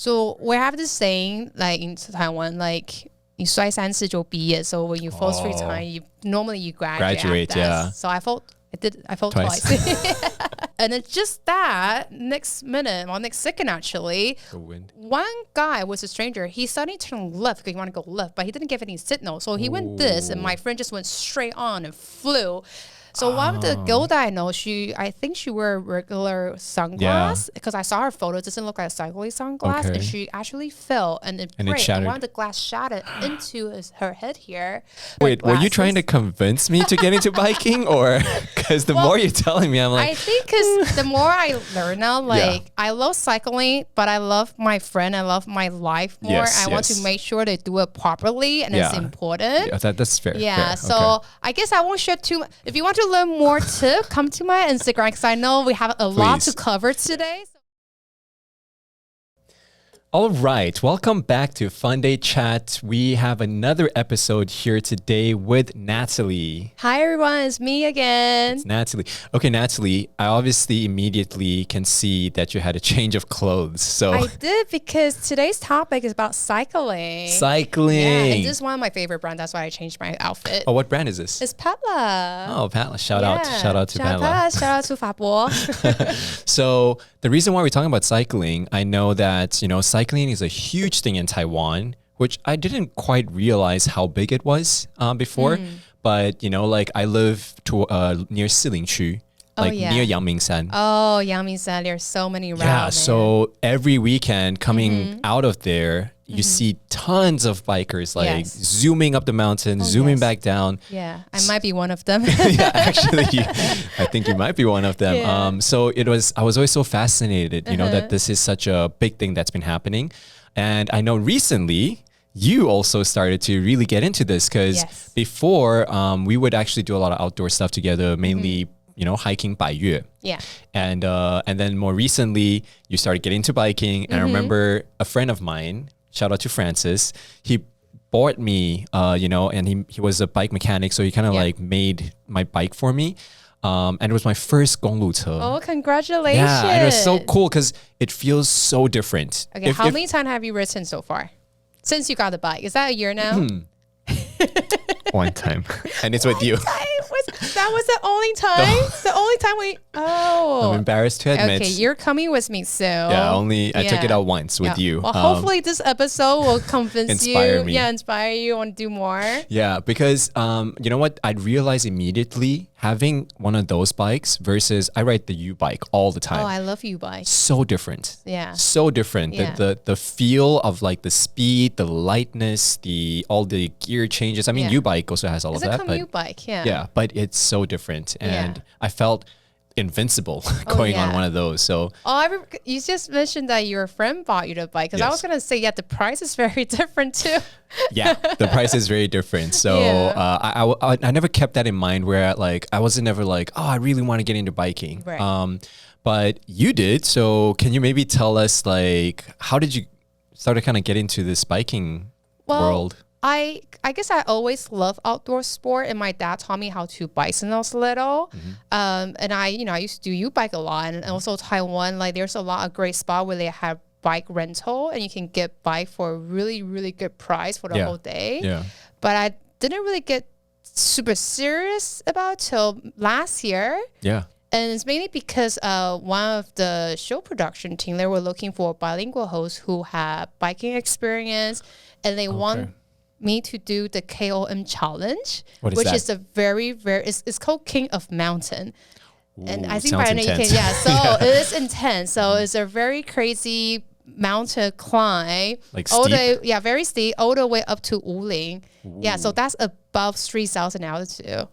So we have this saying, like in Taiwan, like 你摔3次就毕业. So when you fall 3 times, normally you graduate. Yeah. So I fell twice. And then just that, next second actually, one guy was a stranger. He suddenly turned left because he wanted to go left, but he didn't give any signal. So he went this, and my friend just went straight on and flew. So one of the girl that I know, I think she wore regular sunglasses because I saw her photo. It doesn't look like a cyclist sunglass. And she actually fell and it broke. And one of the glass shattered into her head here. Wait, were you trying to convince me to get into biking? Or because the more you're telling me, I'm like... I think because the more I learn now, like I love cycling, but I love my friend. I love my life more. I want to make sure they do it properly and it's important. Yeah, that's fair. Yeah, fair. So I guess I won't share too much. If you want to learn more too, come to my Instagram because I know we have a lot to cover today. All right, welcome back to FUNDAY Chat. We have another episode here today with Natalie. Hi everyone, it's me again. It's Natalie. Okay, Natalie, I obviously immediately can see that you had a change of clothes. So I did because today's topic is about cycling. Cycling. Yeah, and this is one of my favorite brands. That's why I changed my outfit. Oh, what brand is this? It's Patla. Oh, Patla. Shout out to Patla. Shout out to Fapo. So the reason why we're talking about cycling, I know that, cycling is a huge thing in Taiwan, which I didn't quite realize how big it was before. But, like I live near Siling-Chu, near Yangmingshan. Oh, Yangmingshan, there's so many around. Yeah, so every weekend coming out of there, you see tons of bikers zooming up the mountain, zooming back down. Yeah, I might be one of them. Yeah, actually, I think you might be one of them. Yeah. So I was always so fascinated, that this is such a big thing that's been happening. And I know recently you also started to really get into this because before we would actually do a lot of outdoor stuff together, mainly hiking 百越. Yeah. And then more recently you started getting into biking. And I remember a friend of mine, shout out to Francis, he bought me, and he was a bike mechanic. So he kind of made my bike for me. And it was my first 公路车. Oh, congratulations. Yeah, and it was so cool because it feels so different. Okay, how many times have you ridden so far? Since you got the bike. Is that a year now? One time. And it's with you. That was the only time? The only time I'm embarrassed to admit. Okay, you're coming with me soon. Yeah, I took it out once with you. Well, hopefully this episode will convince inspire me. Yeah, inspire you want to do more. Yeah, because you know what? I'd realize immediately having one of those bikes versus I ride the U-bike all the time. Oh, I love U-bike. So different. Yeah. So different. Yeah. The feel of the speed, the lightness, all the gear changes. I mean, U-bike also has all of that. It's a U-bike, yeah. Yeah, but it's so different. And I felt invincible going on one of those. So you just mentioned that your friend bought you the bike because I was going to say, the price is very different too. Yeah, the price is very different. So I never kept that in mind where I wasn't ever I really want to get into biking. Right. But you did. So can you maybe tell us how did you start to kind of get into this biking world? I guess I always loved outdoor sport, and my dad taught me how to bike when I was little. And I used to do U-bike a lot, and also Taiwan, there's a lot of great spots where they have bike rental, and you can get bike for a really, really good price for the whole day. Yeah. But I didn't really get super serious about it till last year. Yeah. And it's mainly because one of the show production team, they were looking for bilingual hosts who have biking experience, and they want me to do the KOM challenge, which is a very, very, it's called King of Mountain. Ooh, and I think right now you can, it is intense. So it's a very crazy mountain climb. Steep? Very steep, all the way up to Wuling. Yeah, so that's above 3,000 altitude.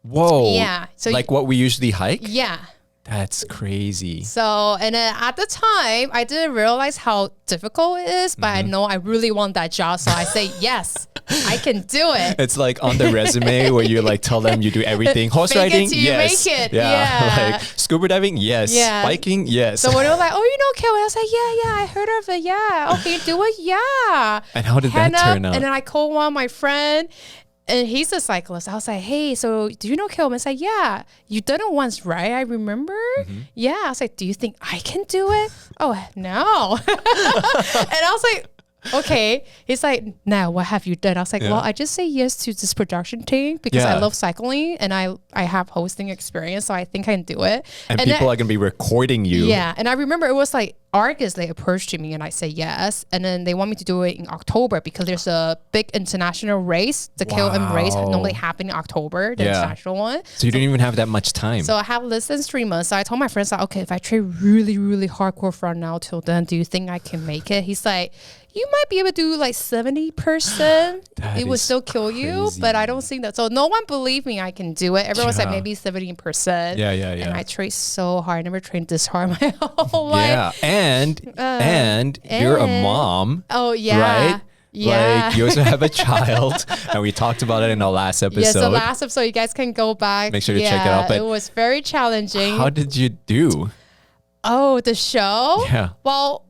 Whoa. Yeah. So what we usually hike? Yeah. That's crazy. So, and at the time, I didn't realize how difficult it is, but I know I really want that job. So I say, yes, I can do it. It's on the resume where you tell them you do everything. Horse riding, yes. Make it. Yeah. Scuba diving, yes. Yeah. Biking, yes. So when they were like, oh, you know KOM? I was like, yeah, I heard of it. Yeah. Okay, do it. Yeah. And how did that turn out? And then I called one of my friends. And he's a cyclist. I was like, hey, so do you know Caleb? He's like, yeah, you've done it once, right? I remember. Yeah. I was like, do you think I can do it? Oh, no. And I was like, okay. He's like, now what have you done? I was like, well, I just say yes to this production thing because I love cycling and I have hosting experience, so I think I can do it. And people are going to be recording you. Yeah. And I remember it was like Argus, they approached me and I said yes. And then they want me to do it in October because there's a big international race. The KOM race normally happen in October, the international one. So you didn't even have that much time. So I have less than 3 months. So I told my friends, like, okay, if I train really, really hardcore from now till then, do you think I can make it? He's like, you might be able to do like 70%. It would still kill you, but I don't think that. So no one believed me I can do it. Everyone's like maybe 70%. Yeah. And I trained so hard. I never trained this hard my whole life. Yeah. And you're a mom. Oh, yeah. Right? Yeah. Like you also have a child, and we talked about it in the last episode. Yes, the last episode. You guys can go back. Make sure to check it out. But it was very challenging. How did you do? Oh, the show? Yeah. Well,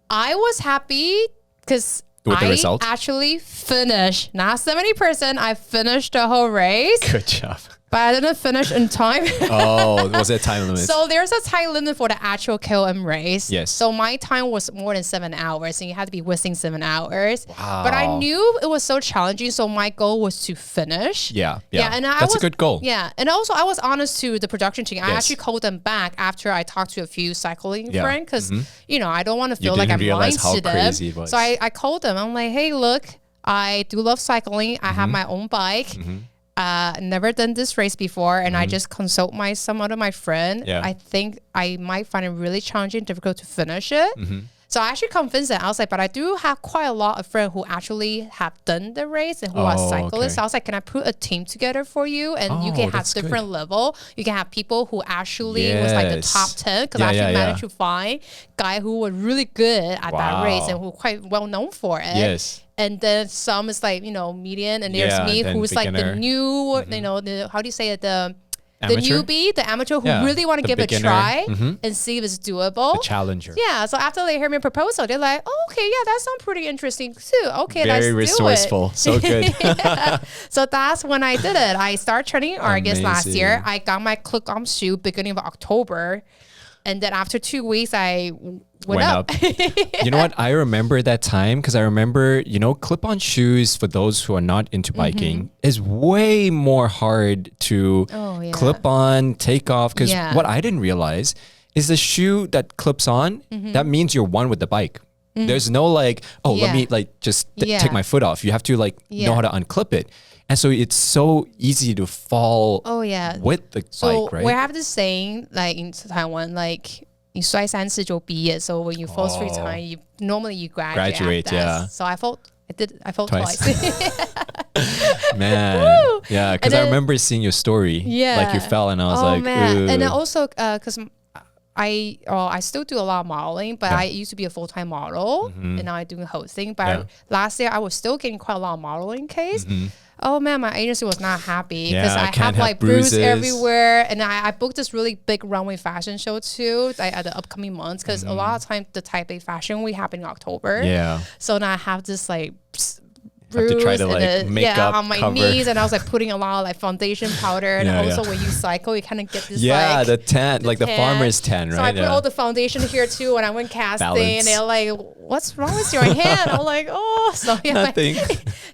I was happy because I actually finished. Not 70%. I finished the whole race. Good job. But I didn't finish in time. Oh, was there a time limit? So there's a time limit for the actual KOM race. Yes. So my time was more than 7 hours, and you had to be within 7 hours. Wow. But I knew it was so challenging, so my goal was to finish. Yeah. And that's a good goal. Yeah, and also I was honest to the production team. I actually called them back after I talked to a few cycling friends because I don't want to feel like I'm lying to them. So I called them. I'm like, hey, look, I do love cycling. I have my own bike. Never done this race before, and I just consult some of my friend. I think I might find it really challenging, difficult to finish it. So I actually convinced them. I was like, but I do have quite a lot of friends who actually have done the race and who are cyclists. So I was like, can I put a team together for you? And you can have different level. You can have people who actually was like the top 10 because I actually managed to find guy who was really good at that race and who were quite well known for it. Yes. And then some is like, median. And there's me who's like the new, how do you say it? The newbie, the amateur who really want to give it a try and see if it's doable. The challenger. Yeah. So after they hear me proposal, they're like, oh, okay, yeah, that sounds pretty interesting too. Okay, let's do it. Very resourceful. So good. So that's when I did it. I started training in August last year. I got my click-on shoe beginning of October. And then after 2 weeks, I went up. You know what? I remember that time because I remember, clip-on shoes for those who are not into biking is way more hard to clip on, take off. Because what I didn't realize is the shoe that clips on, that means you're one with the bike. There's no like, let me like just take my foot off. You have to like know how to unclip it. And so it's so easy to fall with the bike, right? We have this saying like in Taiwan, like 你摔3次就毕业. So when you fall 3 times, you normally graduate. So I fell twice. Man. Yeah, because I remember seeing your story. Yeah. Like you fell and I was like, man. Ooh. And then also because I still do a lot of modeling, but I used to be a full-time model and now I'm doing hosting. But last year I was still getting quite a lot of modeling case. Oh man, my agency was not happy because I have like bruises everywhere, and I booked this really big runway fashion show too at the upcoming months because a lot of times the Taipei Fashion Week happen in October. Yeah. So now I have this like bruise to try to like make up on my knees, and I was like putting a lot of like foundation powder, and also when you cycle, you kind of get this the tan, like the farmer's tan, right? So I put all the foundation here too when I went casting, and they're like, "What's wrong with your hand?" I'm like, "Oh, so nothing."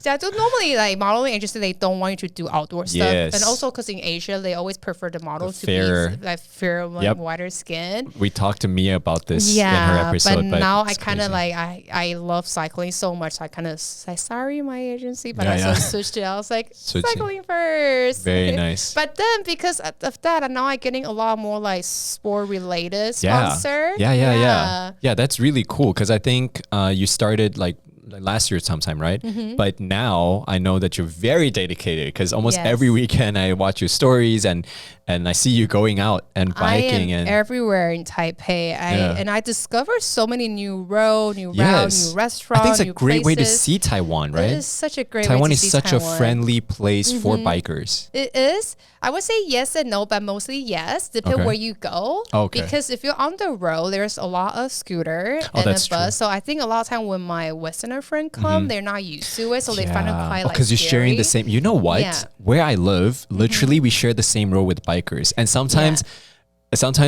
So I do normally like modeling agency, they don't want you to do outdoor stuff, and also because in Asia they always prefer the models to be like fair, like whiter skin. We talked to Mia about this in her episode, but now I kind of like I love cycling so much. So I kind of say sorry, my agency, but I switched it. I was like cycling first. Very nice. But then because of that, now I'm getting a lot more like sport related sponsor. Yeah. That's really cool because I think you started like last year sometime, right? But now I know that you're very dedicated because almost every weekend I watch your stories and I see you going out and biking. I am everywhere in Taipei. And I discovered so many new roads, new restaurants, I think it's a great way to see Taiwan, right? It is such a great Taiwan way to see Taiwan. Taiwan is such a friendly place for bikers. It is. I would say yes and no, but mostly yes. Depends where you go. Because if you're on the road, there's a lot of scooter and a bus. True. So I think a lot of time with my Westerner foreigner friend come, they're not used to it, so they find it quite like because you're sharing the same. You know what? Yeah. Where I live, literally, we share the same road with bikers, and sometimes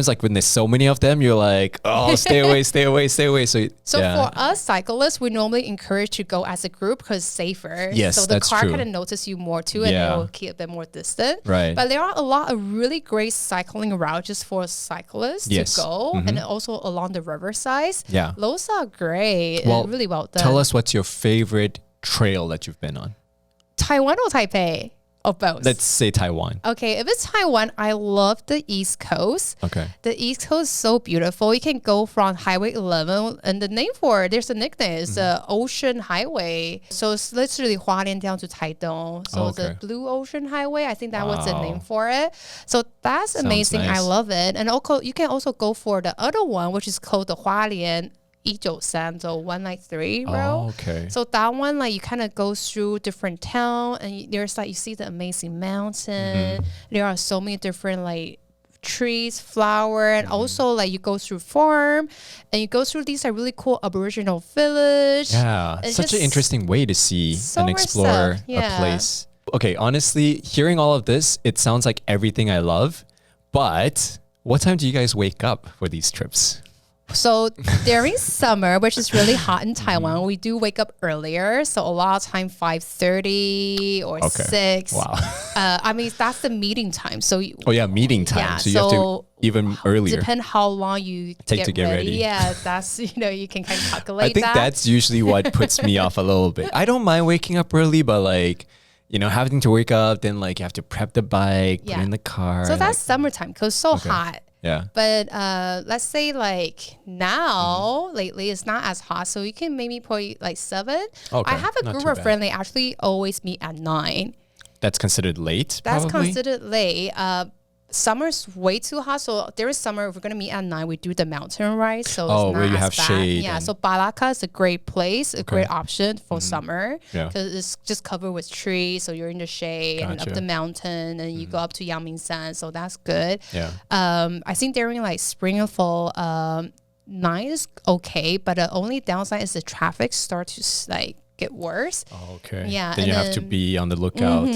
like when there's so many of them, you're like, oh, stay away, stay away, stay away. So for us cyclists, we normally encourage to go as a group because it's safer. Yes, so the that's car true. kind of notices you more too, and it will keep a bit more distant. Right. But there are a lot of really great cycling routes just for cyclists to go, and also along the riverside. Yeah. Those are great. Well, Really well done. Tell us what's your favorite trail that you've been on. Taiwan or Taipei? Or both? Let's say Taiwan. Okay, if it's Taiwan, I love the East Coast. Okay. The East Coast is so beautiful. You can go from Highway 11, and the name for it, there's a nickname, it's the Ocean Highway. So it's literally Hualien down to Taitung. So the Blue Ocean Highway, I think that was the name for it. So that's amazing. Nice. I love it. And also, you can also go for the other one, which is called the Hualien 193, so 193 road. Oh, okay. So that one, like, you kind of go through different town, and there's like, you see the amazing mountain. There are so many different like trees, flower, and also like you go through farm, and you go through these like really cool Aboriginal village. Yeah, It's such an just interesting way to see so and much explore stuff. Yeah. a place. Okay, honestly, hearing all of this, it sounds like everything I love. But what time do you guys wake up for these trips? So during summer, which is really hot in Taiwan, we do wake up earlier. So a lot of time 5:30 or 6. Wow. I mean, that's the meeting time. So Meeting time. Yeah, so you have to even earlier. Depend how long you Take to get ready. Yeah, that's, you can kind of calculate I think that. that's usually what puts me off a little bit. I don't mind waking up early, but like, having to wake up, then like you have to prep the bike, put it in the car. So that's summertime because it's so hot. Yeah. But let's say like now, lately, it's not as hot. So you can maybe put like 7. Okay, I have a not group too of bad. friends, they actually always meet at 9. That's considered late, That's probably? considered late. Summer's way too hot. So there is summer, if we're going to meet at 9, we do the mountain ride. So it's not where you as have bad. shade. Yeah, so Balaka is a great place, a great option for summer. Yeah. Because it's just covered with trees. So you're in the shade and up Gotcha. the mountain, and you go up to Yangmingshan. So that's good. Yeah. I think during like spring and fall, 9 is okay. But the only downside is the traffic starts to like get worse. Oh, okay. Yeah, Then and you have to then- be on the lookout.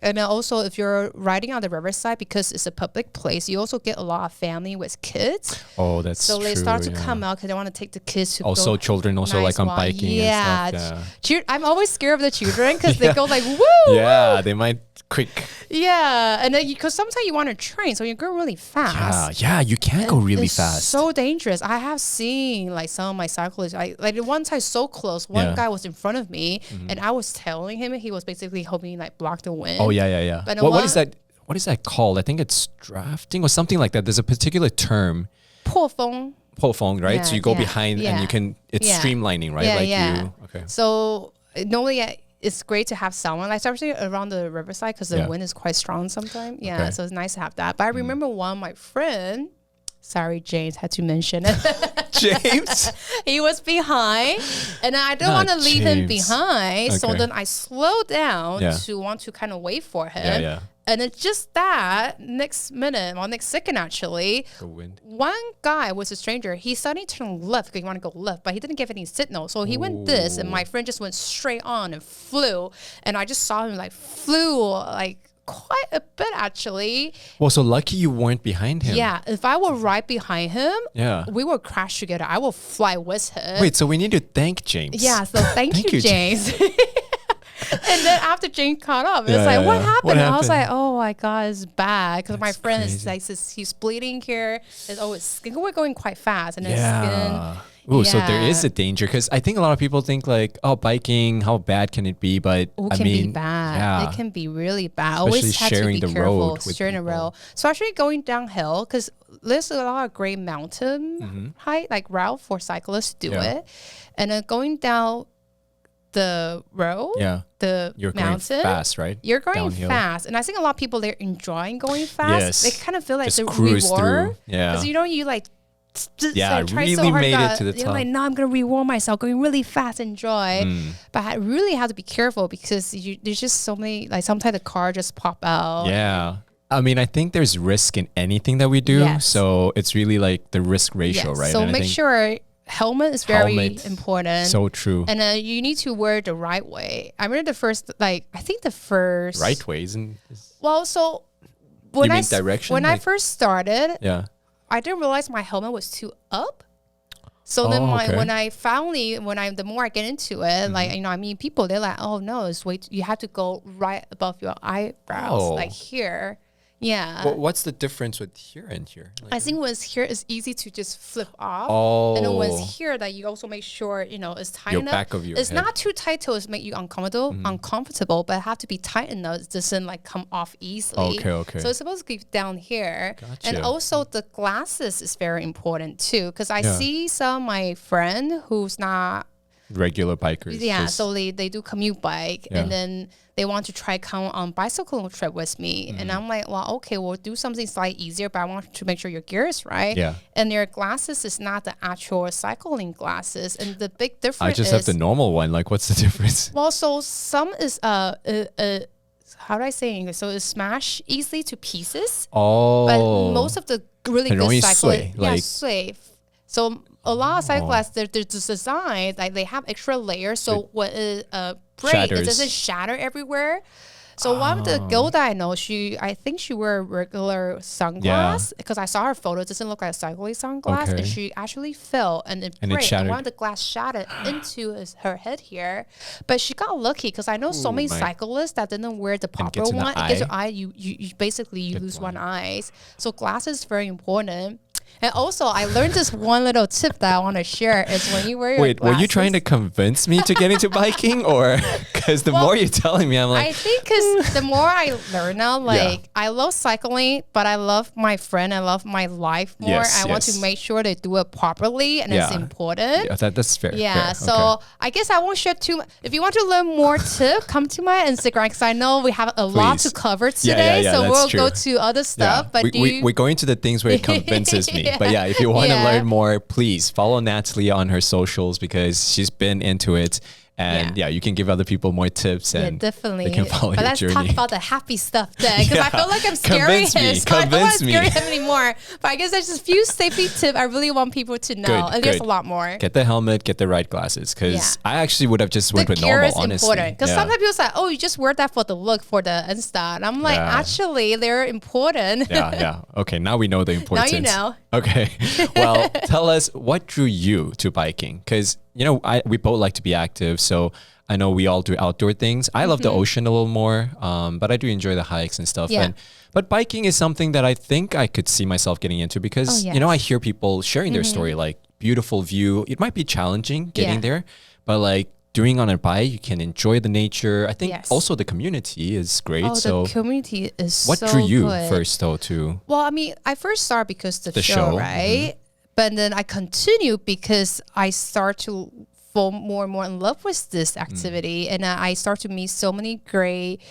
And then also, if you're riding on the riverside, because it's a public place, you also get a lot of family with kids. That's So true. they start to yeah. come out because they want to take the kids to Also, go children also nice like on walk. biking Yeah. and stuff. I'm always scared of the children because they go like, woo! Yeah, they might quick. Yeah. And then because sometimes you want to train, so you go really fast. Yeah, you can go really It's fast. so dangerous. I have seen like some of my cyclists. Like the one time so close. One guy was in front of me, and I was telling him he was basically hoping like block the wind. Oh yeah. But What is that? What is that called? I think it's drafting or something like that. There's a particular term. 破风. Pofong, right? Yeah, so you go yeah, behind and you can. It's yeah. streamlining, right? Yeah, like yeah. you. Okay. So normally it's great to have someone, like especially around the riverside because the Yeah. wind is quite strong sometimes. Yeah, Okay. so it's nice to have that. But I remember one of my friend, sorry James, had to mention it. James. He was behind, and I don't Not want to leave him James. behind. So Okay. then I slowed down Yeah. to want to kind of wait for him. Yeah. And then just that next minute, or next second actually, The wind. one guy was a stranger. He suddenly turned left because he wanted to go left, but he didn't give any signal. So he went this, and my friend just went straight on and flew. And I just saw him like flew like quite a bit actually. Well, so lucky you weren't behind him. Yeah, if I were right behind him, Yeah. we would crash together. I will fly with him. Wait, so we need to thank James. Yeah, so thank Thank you, you, James. And then after James caught up, it's Yeah, like, yeah, what yeah. happened? What And I was happened? like, oh my God, it's bad. Because my That's friend is crazy. like, he's bleeding here. It's always skin. We're going quite fast. And then Yeah. skin. Ooh, so there Yeah. is a danger because I think a lot of people think like, oh, biking, how bad can it be? But Oh, I it can mean, be bad. yeah. It can be really bad. Especially Always have to sharing be the careful. road with Sharing the people. road. So actually going downhill, because there's a lot of great mountain height, like route for cyclists to do Yeah. it. And then going down the road, Yeah. the You're mountain, going fast, right? you're going Downhill. fast. And I think a lot of people, they're enjoying going fast. Yes. They kind of feel like Just the cruise reward. through. Yeah. Because you like, Yeah, like, try really so hard made it that to the you're top. like, no, I'm gonna reward myself, going really fast, enjoy. But I really have to be careful because there's just so many. Like sometimes the car just pop out. Yeah. I mean, I think there's risk in anything that we do. Yes. So it's really like the risk ratio, Yes. right? So And I make think- sure helmet is very important. So true. And you need to wear the right way. I remember I think the first right way isn't. Well, so when I first started, yeah, I didn't realize my helmet was too up. So then the more I get into it, like, I mean, people, they're like, oh no, you have to go right above your eyebrows, like here. Yeah. Well, what's the difference with here and here? Like, I think once here is easy to just flip off. And then once here that you also make sure, it's tight enough. Back of your it's head. Not too tight to make you uncomfortable, but it have to be tight enough. It doesn't like come off easily. Okay. So it's supposed to be down here. Gotcha. And also the glasses is very important too. Because I see some of my friend who's not regular bikers. Yeah, so they do commute bike and then they want to try come on bicycle trip with me. And I'm like, well, okay, we'll do something slightly easier, but I want to make sure your gear is right. Yeah. And their glasses is not the actual cycling glasses. And the big difference I just have the normal one. Like, what's the difference? Well, so some is how do I say in English? So it's smashed easily to pieces. Oh. But most of the really good cycling, sway. So a lot of cyclists, they're designed like they have extra layers. So when it breaks, it doesn't shatter everywhere. So one of the girl that I know, I think she wear a regular sunglass because I saw her photo. It doesn't look like a cycling sunglass, and she actually fell and it broke. And one of the glass shattered into her head here, but she got lucky because I know so many cyclists that didn't wear the proper one. It gets your eye. You basically lose one eye. So glasses is very important. And also, I learned this one little tip that I want to share is when you wear your glasses. Were you trying to convince me to get into biking? Or because the more you're telling me, I'm like... I think because the more I learn now, I love cycling, but I love my friend. I love my life more. I want to make sure they do it properly, and it's important. Yeah, that's fair. Yeah, so I guess I won't share too much. If you want to learn more tips, come to my Instagram because I know we have a lot to cover today. So we'll go to other stuff. Yeah. But we're going to the things where it convinces me. But yeah, if you want to learn more, please follow Natalie on her socials because she's been into it. And you can give other people more tips and definitely. They can follow your journey. Let's talk about the happy stuff then because I feel like I'm scaring him. So I don't want to scare him anymore. But I guess there's just a few safety tips I really want people to know. And there's a lot more. Get the helmet, get the right glasses because I actually would have just went with normal, honestly. The gear is important because sometimes people say, oh, you just wear that for the look, for the Insta. And I'm like, actually, they're important. Yeah. Okay, now we know the importance. Now you know. Okay. Well, tell us what drew you to biking because we both like to be active, so I know we all do outdoor things. I love the ocean a little more, but I do enjoy the hikes and stuff. Yeah. But biking is something that I think I could see myself getting into because, I hear people sharing their story, like beautiful view. It might be challenging getting there, but like doing on a bike, you can enjoy the nature. I think also the community is great. Oh, so the community is so good. What drew you good. First, though, to... Well, I mean, I first started because the show, right? But then I continued because I start to fall more and more in love with this activity. And I start to meet so many great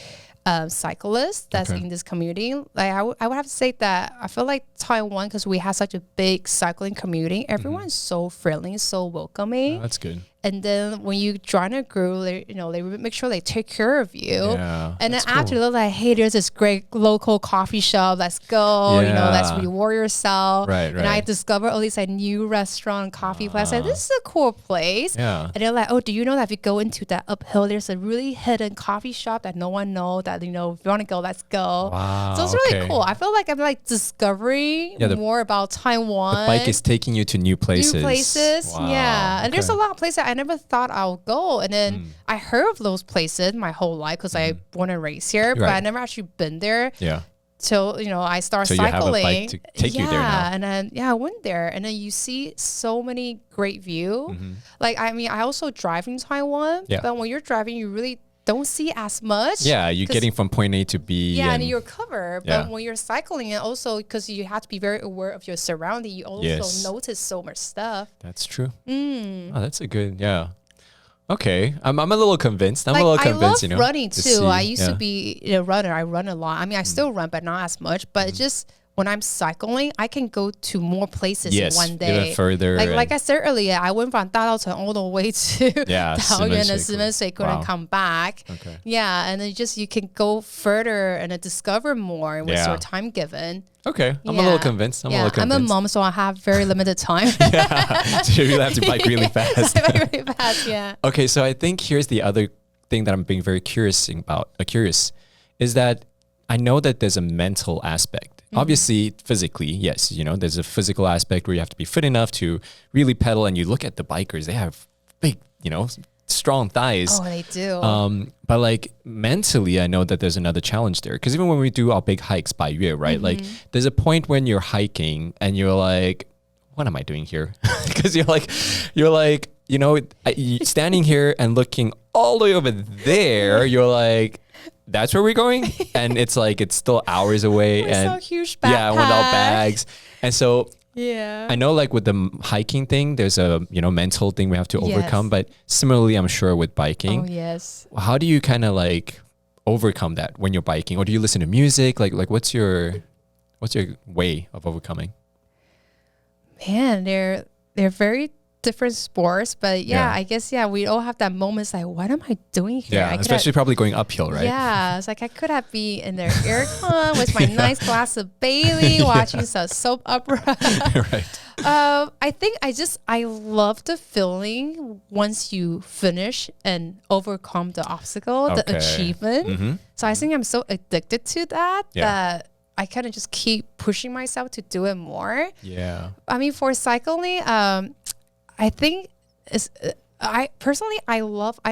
cyclists that's in this community. Like I would have to say that I feel like Taiwan, because we have such a big cycling community, everyone's so friendly, so welcoming. Oh, that's good. And then when you join a group, they make sure they take care of you. Yeah, and then after they're like, hey, there's this great local coffee shop. Let's go. Let's reward yourself. Right. And I discovered all these new restaurant, coffee place. Like, this is a cool place. Yeah. And they're like, oh, do you know that if you go into that uphill, there's a really hidden coffee shop that no one knows that, if you want to go, let's go. Wow, so it's really cool. I feel like I'm like discovering more about Taiwan. The bike is taking you to new places. Wow, yeah. And there's a lot of places I never thought I'll go. And then I heard of those places my whole life because I born and raised here, but I never actually been there. Yeah. Till I started cycling. You have a bike to take you there now. And then I went there, and then you see so many great view. Like I also drive in Taiwan, but when you're driving, you really don't see as much. Yeah, you're getting from point A to B. Yeah, and you're covered. But when you're cycling, and also because you have to be very aware of your surrounding, you also notice so much stuff. That's true. Oh, that's a good, Okay, I'm a little convinced. I love running too. I used to be a runner. I run a lot. I mean, I still run, but not as much. But just when I'm cycling, I can go to more places in one day. Even further. Like I said earlier, I went from 大稻埕 all the way to 桃园的石门水库 and come back. Okay. Yeah, and then you can go further and discover more with your time given. Okay, I'm a little convinced. I'm a mom, so I have very limited time. So you really have to bike really fast. Really fast, yeah. Okay, so I think here's the other thing that I'm being very curious about. Is that I know that there's a mental aspect. Obviously, physically, yes, there's a physical aspect where you have to be fit enough to really pedal. And you look at the bikers; they have big, strong thighs. Oh, they do. But like mentally, I know that there's another challenge there. Because even when we do our big hikes by year, right? Like there's a point when you're hiking and you're like, what am I doing here? Because you're like, standing here and looking all the way over there, you're like, that's where we're going? And it's like, it's still hours away. With and so huge backpack. Yeah, with all bags. And so I know like with the hiking thing, there's a, mental thing we have to overcome. But similarly, I'm sure with biking. Oh, yes. How do you kind of like overcome that when you're biking? Or do you listen to music? Like what's your way of overcoming? Man, they're very different sports, but I guess we all have that moments like, what am I doing here? Especially probably going uphill, right? Yeah, it's like I could have been in their aircon with my nice glass of Bailey watching some soap opera. Right. I think I love the feeling once you finish and overcome the obstacle, the achievement. So I think I'm so addicted to that I kind of just keep pushing myself to do it more. Yeah. I mean, for cycling, I think I'm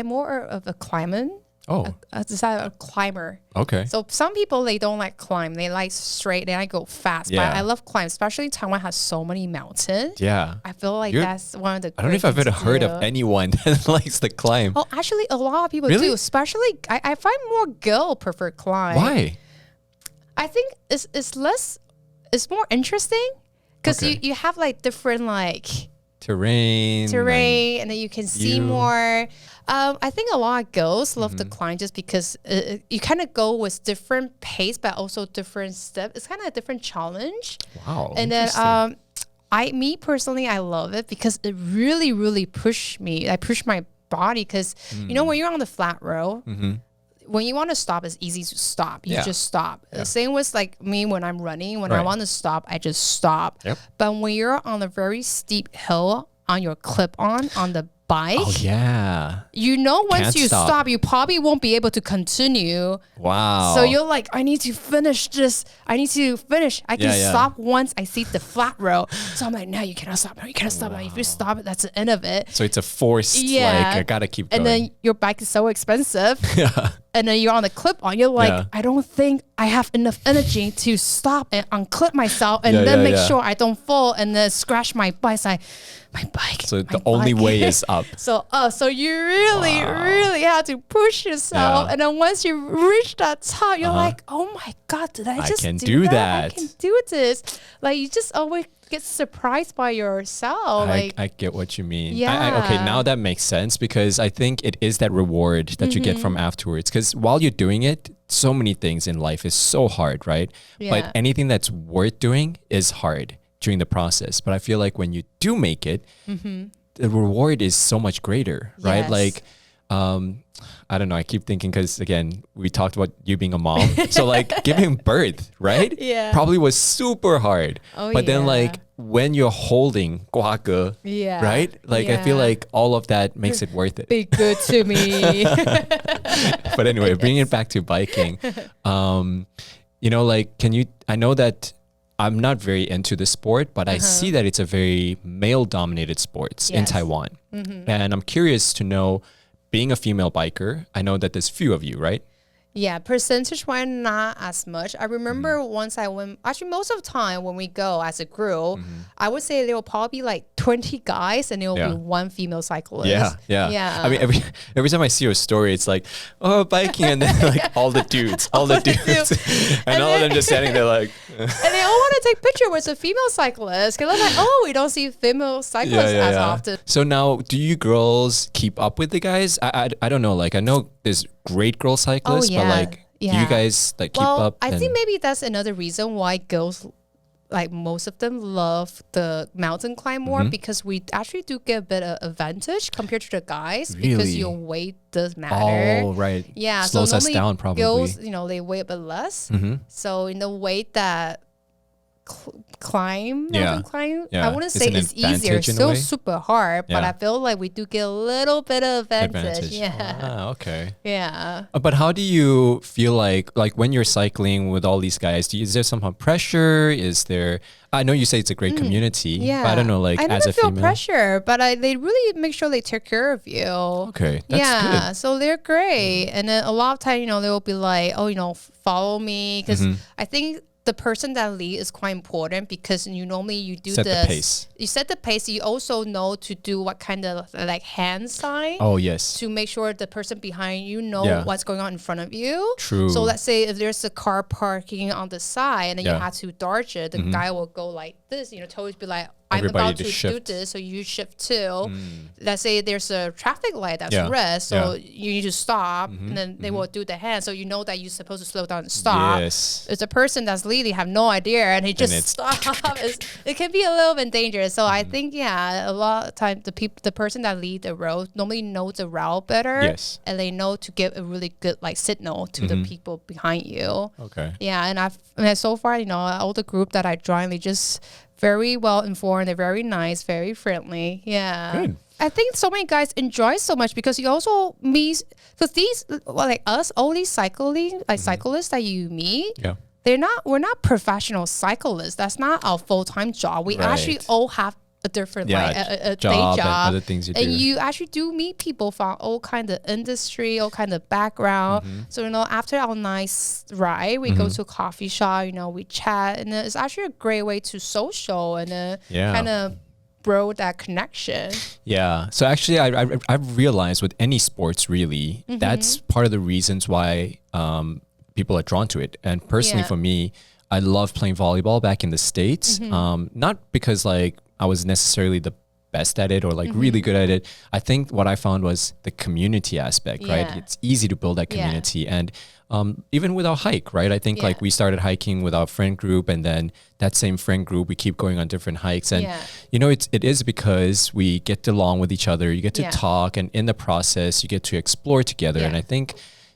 more of a climber. Oh. A climber. Okay. So some people, they don't like climb. They like straight. They like go fast. Yeah. But I love climb, especially Taiwan has so many mountains. Yeah. I feel like that's one of the I don't know if I've ever heard of anyone that likes to climb. Oh, actually, a lot of people do. Especially, I find more girls prefer climb. Why? I think it's more interesting because you have like different like terrain, and then you can see more. I think a lot of girls love to climb just because you kind of go with different pace, but also different steps. It's kind of a different challenge. Wow. And then me personally, I love it because it really, really pushed me. I push my body because when you're on the flat road. When you want to stop, it's easy to stop. You just stop. Yeah. Same with like me when I'm running. When I want to stop, I just stop. Yep. But when you're on a very steep hill on your clip-on on the bike, once you stop, you probably won't be able to continue. Wow. So you're like, I need to finish this. I can stop once I see the flat road. So I'm like, no, you cannot stop. No, you cannot stop. Wow. If you stop, that's the end of it. So it's a forced, like, I gotta keep going. And then your bike is so expensive. And then you're on the clip-on. You're like, I don't think I have enough energy to stop and unclip myself and then make sure I don't fall and then scratch my bike. So my bike. So the only way is up. So you really, really have to push yourself. And then once you reach that top, you're like, oh my God, did I just do that? I can do this. Like you just always get surprised by yourself. I get what you mean. Yeah. Okay, now that makes sense because I think it is that reward that you get from afterwards. Because while you're doing it, so many things in life is so hard, right? Yeah. But anything that's worth doing is hard during the process. But I feel like when you do make it, the reward is so much greater, right? Yes. Like, I don't know. I keep thinking because again, we talked about you being a mom. So like giving birth, right? Yeah. Probably was super hard. Oh, but then like when you're holding guaga, right? Like I feel like all of that makes it worth it. Be good to me. But anyway, bringing it back to biking, like I know that I'm not very into the sport, but I see that it's a very male-dominated sport in Taiwan. And I'm curious to know, being a female biker, I know that there's few of you, right? Yeah, percentage-wise, not as much. I remember once I went, actually most of the time when we go as a group, I would say there will probably be like 20 guys and there will be one female cyclist. Yeah. I mean, every time I see your story, it's like, oh, biking, and then like all the dudes. And all of them just standing there like. And they all want to take picture with a female cyclist. Because I'm like, oh, we don't see female cyclists as often. So now, do you girls keep up with the guys? I don't know. Like, I know there's great girl cyclists, but like, do you guys like keep up? I think maybe that's another reason why girls like most of them love the mountain climb more because we actually do get a bit of advantage compared to the guys because your weight does matter. Oh, right. Yeah. Slows so us down probably. Girls, they weigh a bit less. So in the weight that mountain climb, I wouldn't say it's easier. It's still super hard, but I feel like we do get a little bit of advantage. Yeah. Okay. Yeah. But how do you feel like when you're cycling with all these guys, is there somehow pressure? Is there, I know you say it's a great community, but I don't know, like I as a feel female. pressure, but they really make sure they take care of you. Okay. That's good. So they're great. And then a lot of time, they will be like, oh, follow me. Because I think the person that lead is quite important because you do set this. The pace. You set the pace. You also know to do what kind of like hand sign. Oh, yes. To make sure the person behind you know what's going on in front of you. True. So let's say if there's a car parking on the side and then you have to dodge it, the guy will go like this, to always be like, I'm about to do this, so you shift too. Let's say there's a traffic light that's red, so you need to stop, and then they will do the hand, so you know that you're supposed to slow down and stop. Yes. It's a person that's leading, have no idea, and he just stops. It can be a little bit dangerous. So I think, a lot of time the person that lead the road normally knows the route better, and they know to give a really good like signal to the people behind you. Okay. Yeah, and so far, all the group that I joined, they just very well informed. They're very nice, very friendly. Yeah. Good. I think so many guys enjoy so much because you also meet, because these, like us, all these cyclists that you meet, we're not professional cyclists. That's not our full-time job. We actually all have a different a job day job, and other things you do. And you actually do meet people from all kind of industry, all kind of background. So after our nice ride, we go to a coffee shop. We chat, and it's actually a great way to social and kind of grow that connection. Yeah. So actually, I've realized with any sports really, that's part of the reasons why people are drawn to it. And personally, for me, I love playing volleyball back in the States. Not because like I was necessarily the best at it or like really good at it. I think what I found was the community aspect, right? It's easy to build that community. And even with our hike, right? I think like we started hiking with our friend group, and then that same friend group, we keep going on different hikes. And, it is because we get along with each other. You get to talk, and in the process, you get to explore together. And I think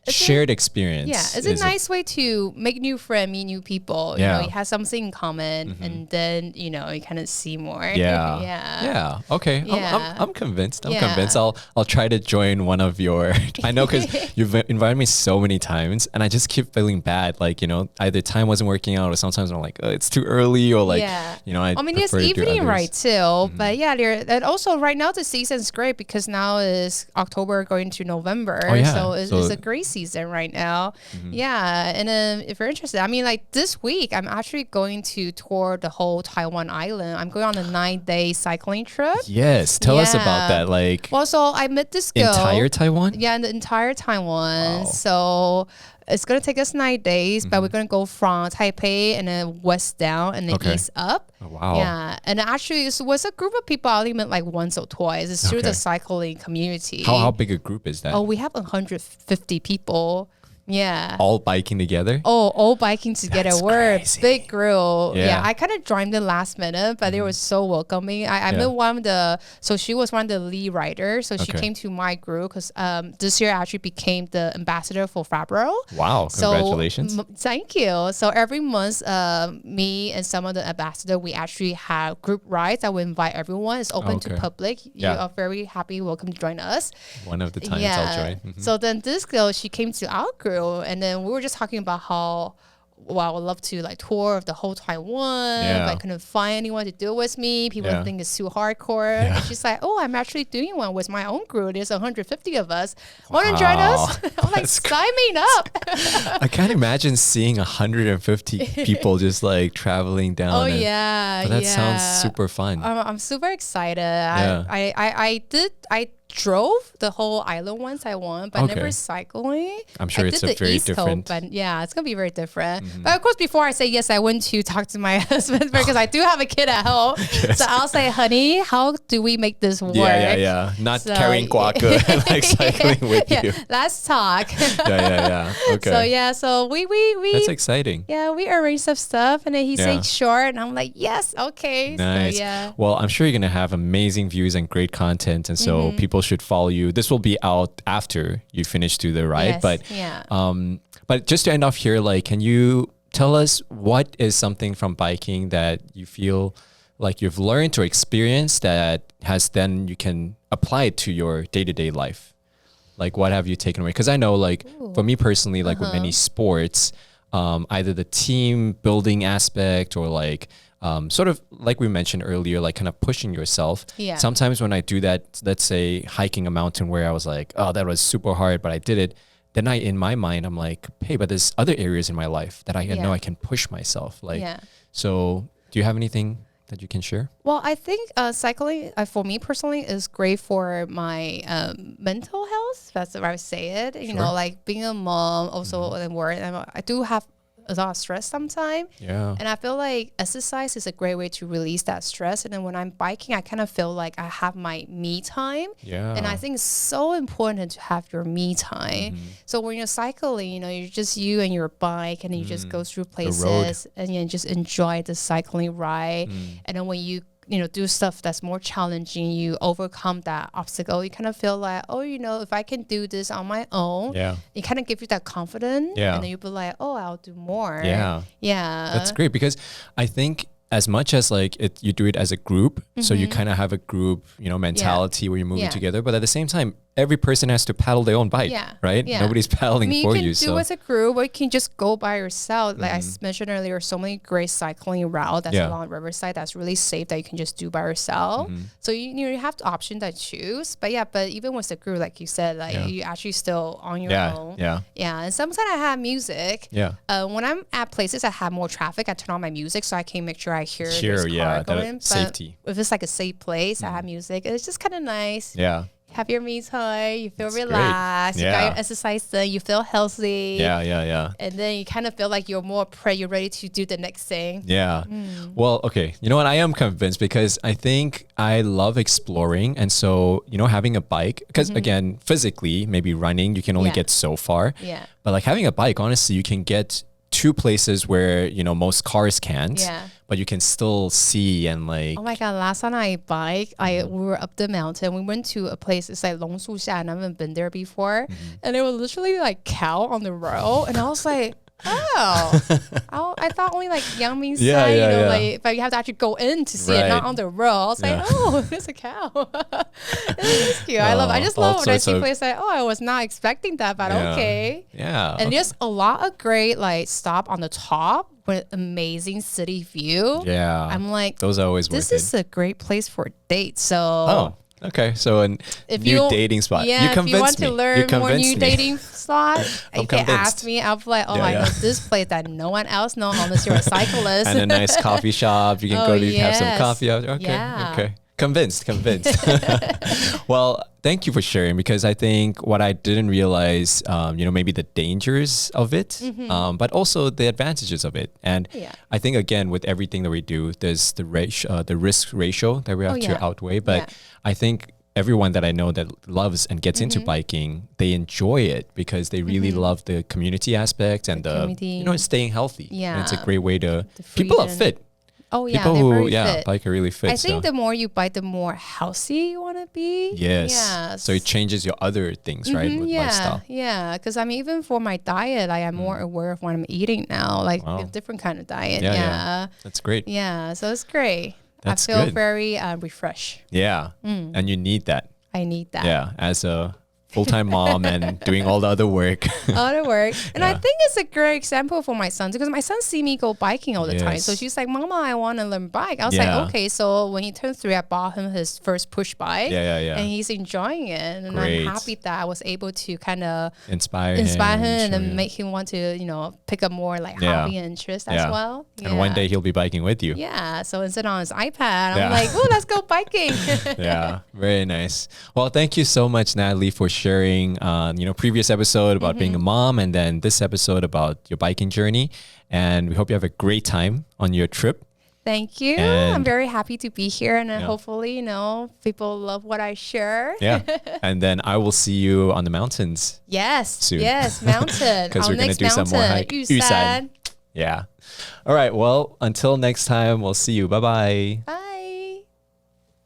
shared experience. Yeah, it's a nice way to make new friends, meet new people. You have something in common, and then you kind of see more. Yeah. Okay. I'm convinced. I'm convinced. I'll try to join one of your. I know because you've invited me so many times, and I just keep feeling bad. Like either time wasn't working out, or sometimes I'm like, oh, it's too early, or like I mean, it's evening right too. But and also right now the season's great because now is October going to November, so it's a great season right now. And if you're interested, I mean, like this week I'm actually going to tour the whole Taiwan island. I'm going on a 9-day cycling trip. Yes, tell us about that. Like, well, so I met this girl. Entire Taiwan? Yeah, in the entire Taiwan. Wow. So it's going to take us 9 days, but we're going to go from Taipei and then west down and then east up. Oh, wow. Yeah. And actually, it was a group of people I only met like once or twice. It's through the cycling community. How big a group is that? Oh, we have 150 people. Yeah. All biking together? Oh, all biking together. That's We're crazy. a big group. Yeah. I kind of joined the last minute, but they were so welcoming. I met so she was one of the lead riders. So she came to my group because this year I actually became the ambassador for Fabro. Wow. Congratulations. Thank you. So every month, me and some of the ambassador, we actually have group rides that we invite everyone. It's open to public. You are very happy, welcome to join us. One of the times I'll join. So then this girl, she came to our group, and then we were just talking about how I would love to like tour of the whole Taiwan, but I couldn't find anyone to do it with me. People think it's too hardcore. And she's like, oh, I'm actually doing one with my own group. There's 150 of us. Want to join us? I'm like, sign me up. I can't imagine seeing 150 people just like traveling down. Oh, but that sounds super fun. I'm super excited. I drove the whole island once I won, but never cycling. I'm sure it's a very different. But yeah, it's gonna be very different. But of course, before I say yes, I went to talk to my husband because I do have a kid at home. So I'll say, honey, how do we make this work? Yeah. Not carrying guaca and like cycling with you. Let's talk. Yeah. Okay. So we That's exciting. Yeah, we arranged some stuff, and then he said sure, and I'm like, yes, okay. Nice. So, well, I'm sure you're gonna have amazing views and great content, and so people should follow you. This will be out after you finish to the ride, but just to end off here, like, can you tell us what is something from biking that you feel like you've learned or experienced that has then you can apply it to your day-to-day life? Like, what have you taken away? Because I know, like, for me personally, like with many sports, either the team building aspect or like sort of like we mentioned earlier, like kind of pushing yourself. Yeah. Sometimes when I do that, let's say hiking a mountain where I was like, oh, that was super hard, but I did it. Then in my mind, I'm like, hey, but there's other areas in my life that I know I can push myself. Like, so do you have anything that you can share? Well, I think cycling, for me personally, is great for my mental health. That's the way I would say it. You know, like being a mom, also in work, I do have a lot of stress sometimes. Yeah. And I feel like exercise is a great way to release that stress. And then when I'm biking, I kind of feel like I have my me time. Yeah. And I think it's so important to have your me time. So when you're cycling, you know, you're just you and your bike, and you just go through places and you just enjoy the cycling ride. And then when you do stuff that's more challenging, you overcome that obstacle, you kind of feel like, oh, if I can do this on my own, it kind of gives you that confidence. And then you'll be like, oh, I'll do more. Yeah. That's great, because I think as much as like you do it as a group, so you kind of have a group, mentality where you're moving together, but at the same time, every person has to paddle their own bike, right? Nobody's paddling for you. You can do as a group, or you can just go by yourself. Like I mentioned earlier, so many great cycling routes that's along Riverside that's really safe that you can just do by yourself. So you have the option to choose. But even with the group, like you said, like you actually still on your own. And sometimes I have music. When I'm at places that have more traffic, I turn on my music so I can make sure I hear this car going. But safety. if it's like a safe place, I have music. It's just kind of nice. Have your me time, you feel relaxed, you got your exercise done, you feel healthy. And then you kind of feel like you're more you're ready to do the next thing. Well, okay. You know what? I am convinced, because I think I love exploring. And so, having a bike, because again, physically, maybe running, you can only get so far. But like having a bike, honestly, you can get to places where, most cars can't. But you can still see and like. Oh my God! Last time I bike, we were up the mountain. We went to a place. It's like 榕树下, and I haven't been there before. And there was literally like cow on the road, and I was like, oh, I thought only like Yangming side, like, but you have to actually go in to see it, not on the road. I was like, oh, there's a cow. It's cute. I just love when I see places like, oh, I was not expecting that, but okay. And there's a lot of great like stop on the top with amazing city view. I'm like, those are always this worth is a great place for a date. So okay, so if new dating spot. Yeah, you convinced if you want to learn more new dating spot, you can convinced. ask me. I'll be like, I know this place that no one else knows unless you're a cyclist. And a nice coffee shop. You can go to have some coffee out. Okay. Convinced. Well, thank you for sharing, because I think what I didn't realize, maybe the dangers of it, but also the advantages of it. And I think, again, with everything that we do, there's the risk ratio that we have to outweigh. But I think everyone that I know that loves and gets into biking, they enjoy it because they really love the community aspect and the staying healthy. And it's a great way to, people are fit. Oh yeah, people who fit. Bike are really fit. I think the more you bike, the more healthy you want to be. Yes. So it changes your other things, right? With lifestyle. Yeah. Because I mean, even for my diet, I am more aware of what I'm eating now, like a different kind of diet. Yeah. That's great. Yeah. So it's great. That's I feel good. very refreshed. Yeah. And you need that. I need that. Yeah. As a full-time mom and doing all the other work. And I think it's a great example for my son because my son see me go biking all the time. So she's like, Mama, I want to learn bike. I was like, okay. So when he turned 3, I bought him his first push bike. And he's enjoying it. And I'm happy that I was able to kind of inspire him and then make him want to, you know, pick up more like hobby and interest as well. And one day he'll be biking with you. So instead on his iPad, I'm like, oh, let's go biking. Very nice. Well, thank you so much, Natalie, for sharing, you know, previous episode about being a mom and then this episode about your biking journey. And we hope you have a great time on your trip. Thank you. And I'm very happy to be here. And hopefully, you know, people love what I share. And then I will see you on the mountains. Soon. Mountain. Because we're going to do some more hike. Yusan. All right. Well, until next time, we'll see you. Bye-bye. Bye.